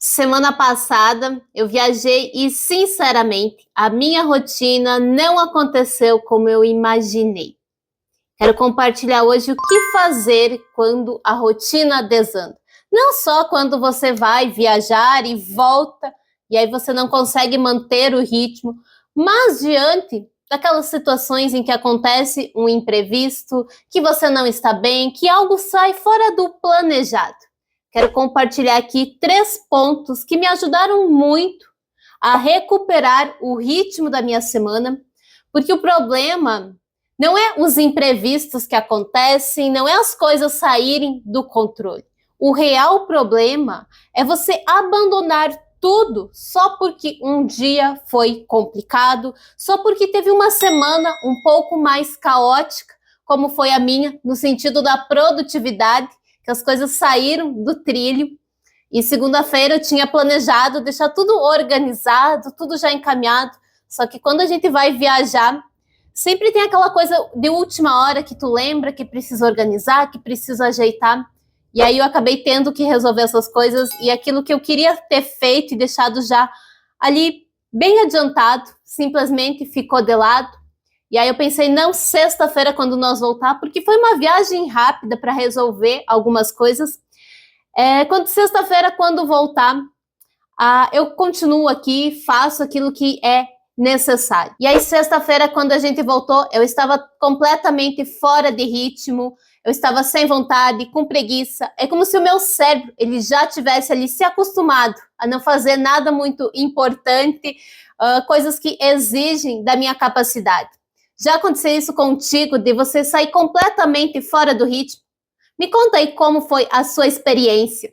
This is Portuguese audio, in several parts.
Semana passada eu viajei e, sinceramente, a minha rotina não aconteceu como eu imaginei. Quero compartilhar hoje o que fazer quando a rotina desanda. Não só quando você vai viajar e volta e aí você não consegue manter o ritmo, mas diante daquelas situações em que acontece um imprevisto, que você não está bem, que algo sai fora do planejado. Quero compartilhar aqui 3 pontos que me ajudaram muito a recuperar o ritmo da minha semana, porque o problema não é os imprevistos que acontecem, não é as coisas saírem do controle. O real problema é você abandonar tudo só porque um dia foi complicado, só porque teve uma semana um pouco mais caótica, como foi a minha, no sentido da produtividade, que as coisas saíram do trilho. E segunda-feira eu tinha planejado deixar tudo organizado, tudo já encaminhado. Só que quando a gente vai viajar, sempre tem aquela coisa de última hora que tu lembra que precisa organizar, que precisa ajeitar. E aí eu acabei tendo que resolver essas coisas e aquilo que eu queria ter feito e deixado já ali bem adiantado, simplesmente ficou de lado. E aí eu pensei, não, sexta-feira quando nós voltar, porque foi uma viagem rápida para resolver algumas coisas. Quando sexta-feira, quando voltar, eu continuo aqui, faço aquilo que é necessário. E aí, sexta-feira, quando a gente voltou, eu estava completamente fora de ritmo, eu estava sem vontade, com preguiça. É como se o meu cérebro ele já tivesse ali se acostumado a não fazer nada muito importante, coisas que exigem da minha capacidade. Já aconteceu isso contigo, de você sair completamente fora do ritmo? Me conta aí como foi a sua experiência.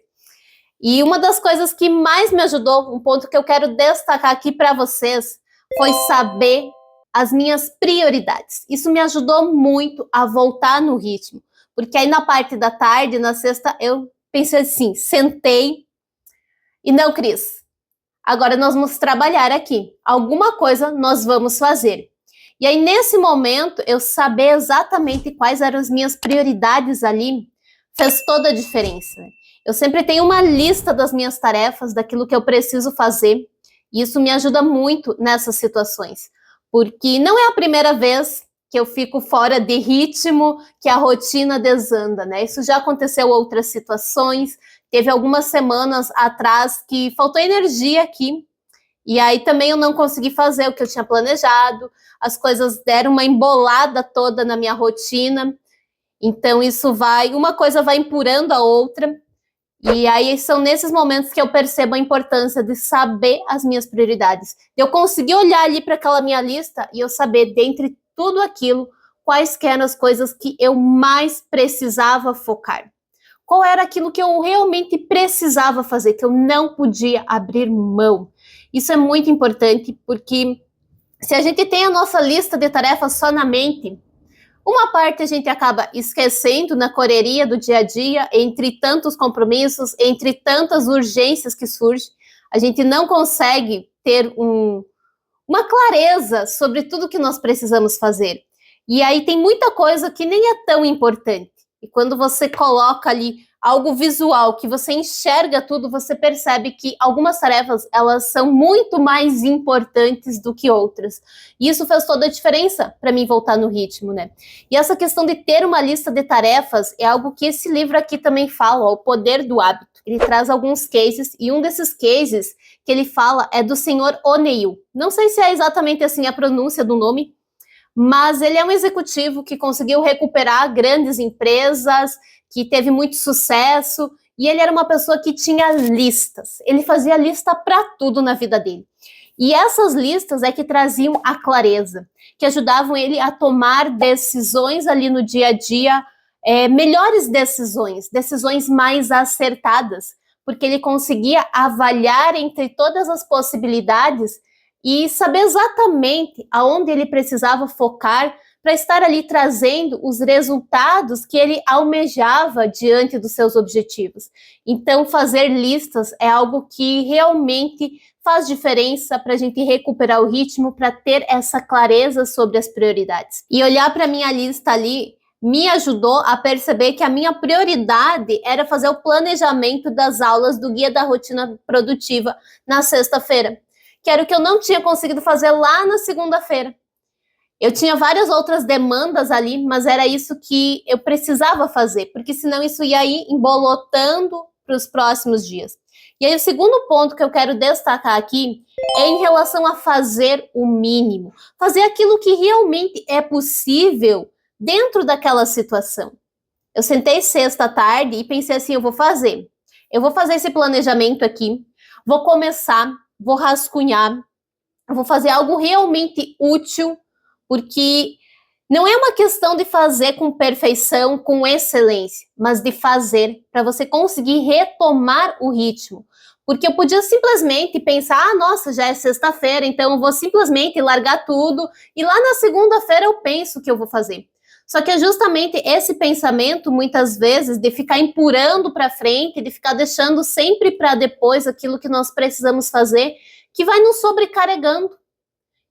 E uma das coisas que mais me ajudou, um ponto que eu quero destacar aqui para vocês, foi saber as minhas prioridades. Isso me ajudou muito a voltar no ritmo, porque aí na parte da tarde, na sexta, eu pensei assim, sentei e não, Cris, agora nós vamos trabalhar aqui. Alguma coisa nós vamos fazer. E aí nesse momento, eu saber exatamente quais eram as minhas prioridades ali, fez toda a diferença. Eu sempre tenho uma lista das minhas tarefas, daquilo que eu preciso fazer, e isso me ajuda muito nessas situações, porque não é a primeira vez que eu fico fora de ritmo, que a rotina desanda, né? Isso já aconteceu em outras situações, teve algumas semanas atrás que faltou energia aqui, e aí também eu não consegui fazer o que eu tinha planejado, as coisas deram uma embolada toda na minha rotina, então isso uma coisa vai empurrando a outra, e aí são nesses momentos que eu percebo a importância de saber as minhas prioridades. Eu conseguir olhar ali para aquela minha lista e eu saber, dentre tudo aquilo, quais eram as coisas que eu mais precisava focar. Qual era aquilo que eu realmente precisava fazer, que eu não podia abrir mão. Isso é muito importante, porque se a gente tem a nossa lista de tarefas só na mente, uma parte a gente acaba esquecendo na correria do dia a dia, entre tantos compromissos, entre tantas urgências que surgem, a gente não consegue ter uma clareza sobre tudo que nós precisamos fazer. E aí tem muita coisa que nem é tão importante. E quando você coloca ali algo visual, que você enxerga tudo, você percebe que algumas tarefas, elas são muito mais importantes do que outras. E isso fez toda a diferença para mim voltar no ritmo, né? E essa questão de ter uma lista de tarefas é algo que esse livro aqui também fala, ó, O Poder do Hábito. Ele traz alguns cases, e um desses cases que ele fala é do senhor O'Neill. Não sei se é exatamente assim a pronúncia do nome, mas ele é um executivo que conseguiu recuperar grandes empresas, que teve muito sucesso, e ele era uma pessoa que tinha listas. Ele fazia lista para tudo na vida dele. E essas listas é que traziam a clareza, que ajudavam ele a tomar decisões ali no dia a dia, melhores decisões mais acertadas, porque ele conseguia avaliar entre todas as possibilidades e saber exatamente aonde ele precisava focar para estar ali trazendo os resultados que ele almejava diante dos seus objetivos. Então, fazer listas é algo que realmente faz diferença para a gente recuperar o ritmo, para ter essa clareza sobre as prioridades. E olhar para a minha lista ali me ajudou a perceber que a minha prioridade era fazer o planejamento das aulas do Guia da Rotina Produtiva na sexta-feira, que era o que eu não tinha conseguido fazer lá na segunda-feira. Eu tinha várias outras demandas ali, mas era isso que eu precisava fazer, porque senão isso ia ir embolotando para os próximos dias. E aí o segundo ponto que eu quero destacar aqui é em relação a fazer o mínimo, fazer aquilo que realmente é possível dentro daquela situação. Eu sentei sexta à tarde e pensei assim, eu vou fazer esse planejamento aqui, vou começar, vou rascunhar, vou fazer algo realmente útil, porque não é uma questão de fazer com perfeição, com excelência, mas de fazer para você conseguir retomar o ritmo. Porque eu podia simplesmente pensar, nossa, já é sexta-feira, então eu vou simplesmente largar tudo e lá na segunda-feira eu penso o que eu vou fazer. Só que é justamente esse pensamento, muitas vezes, de ficar empurrando para frente, de ficar deixando sempre para depois aquilo que nós precisamos fazer, que vai nos sobrecarregando.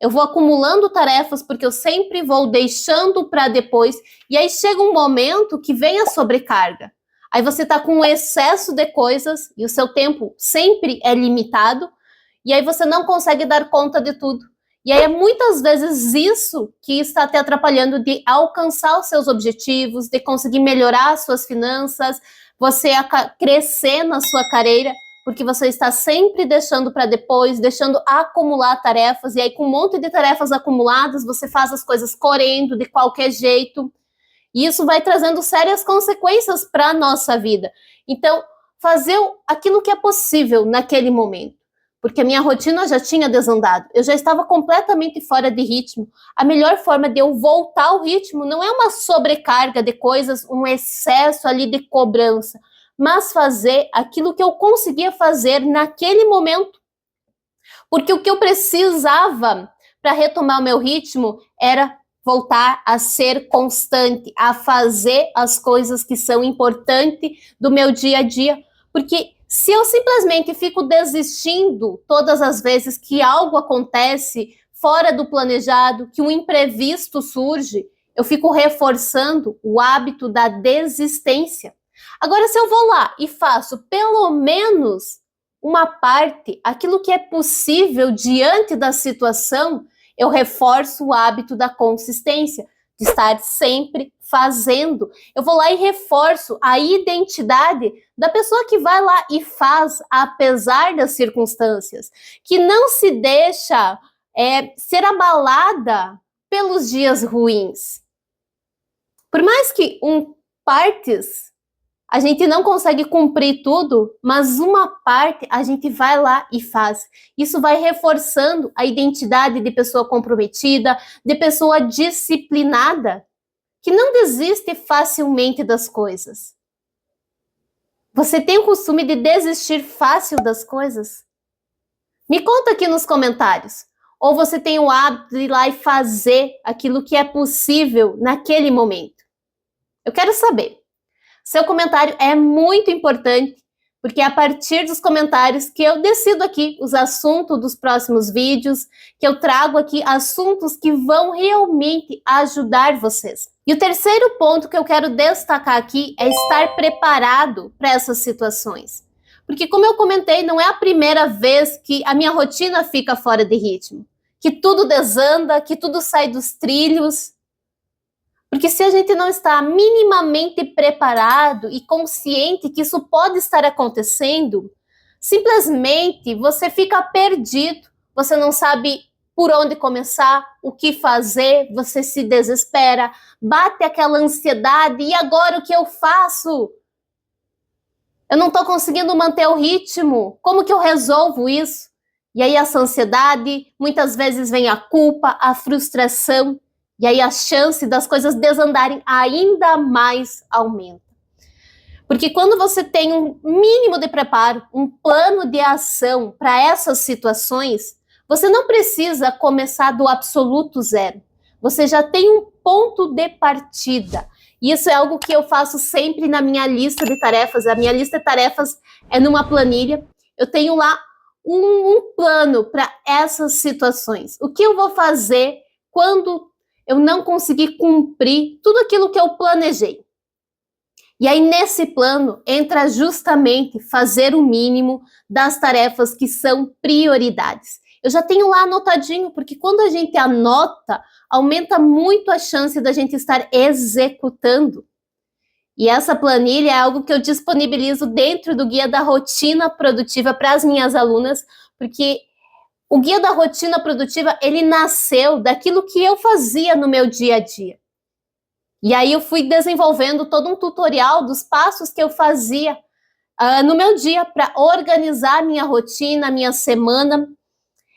Eu vou acumulando tarefas porque eu sempre vou deixando para depois, e aí chega um momento que vem a sobrecarga. Aí você está com um excesso de coisas e o seu tempo sempre é limitado, e aí você não consegue dar conta de tudo. E aí é muitas vezes isso que está te atrapalhando de alcançar os seus objetivos, de conseguir melhorar as suas finanças, você crescer na sua carreira, porque você está sempre deixando para depois, deixando acumular tarefas, e aí com um monte de tarefas acumuladas, você faz as coisas correndo de qualquer jeito, e isso vai trazendo sérias consequências para a nossa vida. Então, fazer aquilo que é possível naquele momento, porque a minha rotina já tinha desandado, eu já estava completamente fora de ritmo. A melhor forma de eu voltar ao ritmo não é uma sobrecarga de coisas, um excesso ali de cobrança, mas fazer aquilo que eu conseguia fazer naquele momento. Porque o que eu precisava para retomar o meu ritmo era voltar a ser constante, a fazer as coisas que são importantes do meu dia a dia. Porque se eu simplesmente fico desistindo todas as vezes que algo acontece fora do planejado, que um imprevisto surge, eu fico reforçando o hábito da desistência. Agora, se eu vou lá e faço pelo menos uma parte, aquilo que é possível diante da situação, eu reforço o hábito da consistência, de estar sempre fazendo. Eu vou lá e reforço a identidade da pessoa que vai lá e faz, apesar das circunstâncias, que não se deixa ser abalada pelos dias ruins. Por mais que partes a gente não consegue cumprir tudo, mas uma parte a gente vai lá e faz. Isso vai reforçando a identidade de pessoa comprometida, de pessoa disciplinada, que não desiste facilmente das coisas. Você tem o costume de desistir fácil das coisas? Me conta aqui nos comentários. Ou você tem o hábito de ir lá e fazer aquilo que é possível naquele momento? Eu quero saber. Seu comentário é muito importante, porque é a partir dos comentários que eu decido aqui os assuntos dos próximos vídeos, que eu trago aqui assuntos que vão realmente ajudar vocês. E o terceiro ponto que eu quero destacar aqui é estar preparado para essas situações. Porque, como eu comentei, não é a primeira vez que a minha rotina fica fora de ritmo, que tudo desanda, que tudo sai dos trilhos. Porque se a gente não está minimamente preparado e consciente que isso pode estar acontecendo, simplesmente você fica perdido, você não sabe por onde começar, o que fazer, você se desespera, bate aquela ansiedade, e agora o que eu faço? Eu não estou conseguindo manter o ritmo, como que eu resolvo isso? E aí essa ansiedade, muitas vezes vem a culpa, a frustração, e aí a chance das coisas desandarem ainda mais aumenta. Porque quando você tem um mínimo de preparo, um plano de ação para essas situações, você não precisa começar do absoluto zero. Você já tem um ponto de partida. E isso é algo que eu faço sempre na minha lista de tarefas. A minha lista de tarefas é numa planilha. Eu tenho lá um plano para essas situações. O que eu vou fazer quando eu não consegui cumprir tudo aquilo que eu planejei. E aí, nesse plano, entra justamente fazer o mínimo das tarefas que são prioridades. Eu já tenho lá anotadinho, porque quando a gente anota, aumenta muito a chance da gente estar executando. E essa planilha é algo que eu disponibilizo dentro do Guia da Rotina Produtiva para as minhas alunas, porque o Guia da Rotina Produtiva, ele nasceu daquilo que eu fazia no meu dia a dia. E aí eu fui desenvolvendo todo um tutorial dos passos que eu fazia no meu dia para organizar minha rotina, minha semana.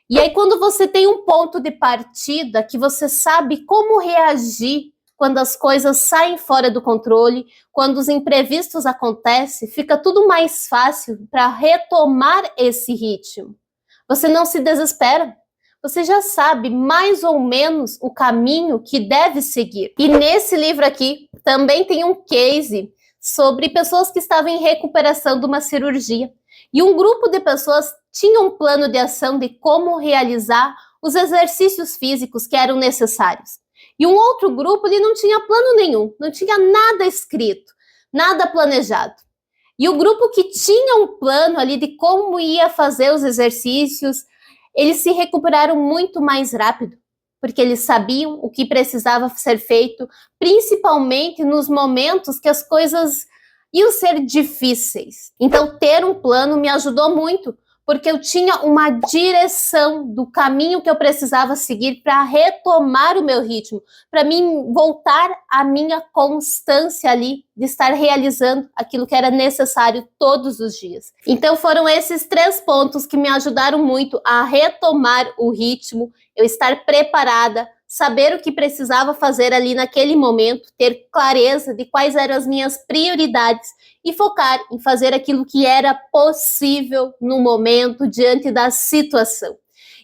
E aí quando você tem um ponto de partida, que você sabe como reagir quando as coisas saem fora do controle, quando os imprevistos acontecem, fica tudo mais fácil para retomar esse ritmo. Você não se desespera. Você já sabe mais ou menos o caminho que deve seguir. E nesse livro aqui também tem um case sobre pessoas que estavam em recuperação de uma cirurgia. E um grupo de pessoas tinha um plano de ação de como realizar os exercícios físicos que eram necessários. E um outro grupo ele não tinha plano nenhum, não tinha nada escrito, nada planejado. E o grupo que tinha um plano ali de como ia fazer os exercícios, eles se recuperaram muito mais rápido, porque eles sabiam o que precisava ser feito, principalmente nos momentos que as coisas iam ser difíceis. Então, ter um plano me ajudou muito, porque eu tinha uma direção do caminho que eu precisava seguir para retomar o meu ritmo, para mim voltar à minha constância ali de estar realizando aquilo que era necessário todos os dias. Então foram esses 3 pontos que me ajudaram muito a retomar o ritmo, eu estar preparada, saber o que precisava fazer ali naquele momento, ter clareza de quais eram as minhas prioridades e focar em fazer aquilo que era possível no momento, diante da situação.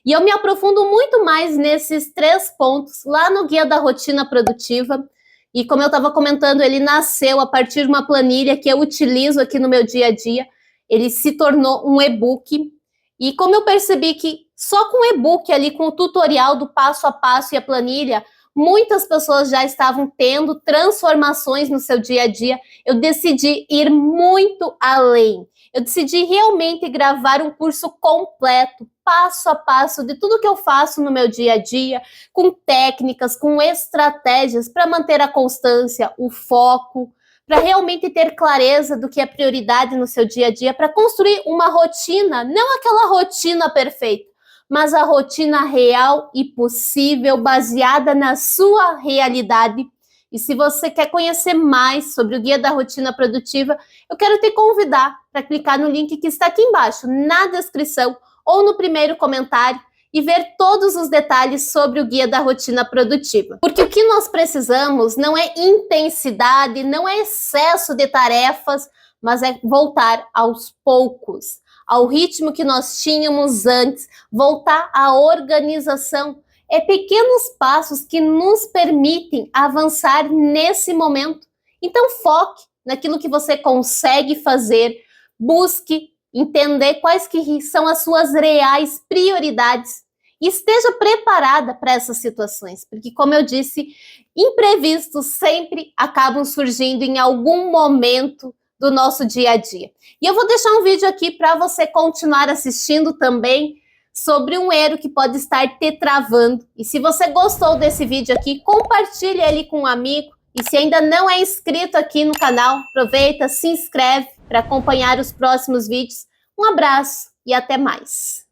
E eu me aprofundo muito mais nesses 3 pontos lá no Guia da Rotina Produtiva. E como eu estava comentando, ele nasceu a partir de uma planilha que eu utilizo aqui no meu dia a dia. Ele se tornou um e-book. E como eu percebi que só com o e-book ali, com o tutorial do passo a passo e a planilha, muitas pessoas já estavam tendo transformações no seu dia a dia. Eu decidi ir muito além. Eu decidi realmente gravar um curso completo, passo a passo, de tudo que eu faço no meu dia a dia, com técnicas, com estratégias para manter a constância, o foco, para realmente ter clareza do que é prioridade no seu dia a dia, para construir uma rotina, não aquela rotina perfeita, mas a rotina real e possível, baseada na sua realidade. E se você quer conhecer mais sobre o Guia da Rotina Produtiva, eu quero te convidar para clicar no link que está aqui embaixo, na descrição, ou no primeiro comentário, e ver todos os detalhes sobre o Guia da Rotina Produtiva. Porque o que nós precisamos não é intensidade, não é excesso de tarefas, mas é voltar aos poucos, ao ritmo que nós tínhamos antes, voltar à organização. É pequenos passos que nos permitem avançar nesse momento. Então foque naquilo que você consegue fazer, busque entender quais que são as suas reais prioridades e esteja preparada para essas situações, porque como eu disse, imprevistos sempre acabam surgindo em algum momento do nosso dia a dia. E eu vou deixar um vídeo aqui para você continuar assistindo também sobre um erro que pode estar te travando. E se você gostou desse vídeo aqui, compartilhe ele com um amigo. E se ainda não é inscrito aqui no canal, aproveita, se inscreve para acompanhar os próximos vídeos. Um abraço e até mais!